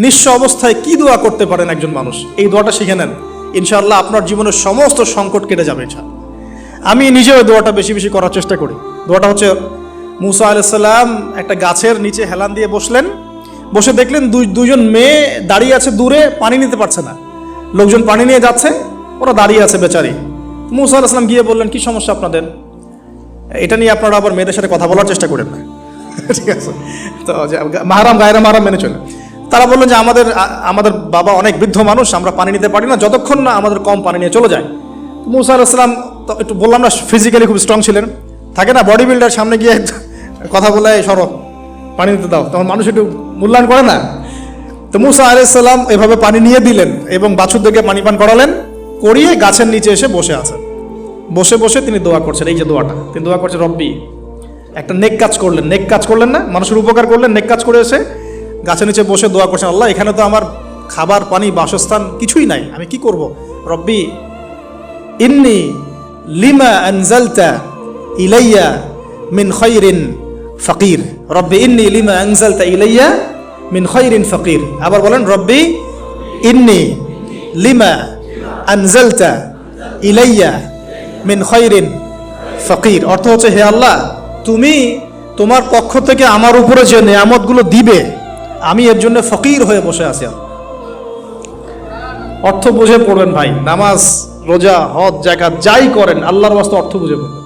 নিঃস্ব অবস্থায় কি দোয়া করতে পারেন একজন মানুষ, এই দোয়াটা শিখে নেন, ইনশাআল্লাহ আপনার জীবনের সমস্ত সংকট কেটে যাবে ইনশাআল্লাহ। আমি নিজেও দোয়াটা বেশি বেশি করার চেষ্টা করি। দোয়াটা হচ্ছে, মুসা আলাইহিস সালাম একটা গাছের নিচে হেলান দিয়ে বসলেন, বসে দেখলেন দুইজন মেয়ে দাঁড়িয়ে আছে দূরে, পানি নিতে পারছে না, লোকজন পানি নিয়ে যাচ্ছে, ওরা দাঁড়িয়ে আছে বেচারি। মুসা আলাইহিস সালাম গিয়ে বললেন, কি সমস্যা আপনাদের? এটা নিয়ে আপনারা আবার মেয়েদের সাথে কথা বলার চেষ্টা করেন না, ঠিক আছে? তো মাহারাম গায়রা মাহারাম মেনে চলে। তারা বললেন যে আমাদের বাবা অনেক বৃদ্ধ মানুষ, আমরা পানি নিতে পারি না যতক্ষণ না আমাদের কম পানি নিয়ে চলে যায়। মুসা আলাইহিস সালাম তো একটু বললাম না, ফিজিক্যালি খুব স্ট্রং ছিলেন, থাকে না বডি বিল্ডার, সামনে গিয়ে কথা বলে সরব পানি নিতে দাও, তখন মানুষ একটু মূল্যায়ন করে না। তো মুসা আলাইহিস সালাম এভাবে পানি নিয়ে দিলেন এবং বাছুরদেরকে পানি পান করালেন, করিয়ে গাছের নিচে এসে বসে আছেন। বসে বসে তিনি দোয়া করছেন, এই যে দোয়াটা তিনি দোয়া করছেন, রব্বি, একটা নেক কাজ করলেন, নেক কাজ করলেন না, মানুষের উপকার করলেন, নেক কাজ করে এসে গাছের নিচে বসে দোয়া করছেন, আল্লাহ এখানে তো আমার খাবার পানি বাসস্থান কিছুই নাই, আমি কি করব? রব্বি ইন্নি লিমা আনজালতা ইলাইয়া মিন খায়রিন ফাকির, রব্বি ইন্নি লিমা আনজালতা ইলাইয়া মিন খায়রিন ফাকির। আবার বলেন, রব্বি ইন্নি লিমা আনজালতা ইলাইয়া মিন খায়রিন ফাকির। অর্থ হচ্ছে, হে আল্লাহ, তুমি তোমার পক্ষ থেকে আমার উপরে যে নেয়ামতগুলো দিবে, আমি এর জন্য ফকির হয়ে বসে আছি। অর্থ বুঝে পড়বেন ভাই, নামাজ রোজা হজ জাকাত যাই করেন আল্লাহর ওয়াস্তে অর্থ বুঝে পড়বেন।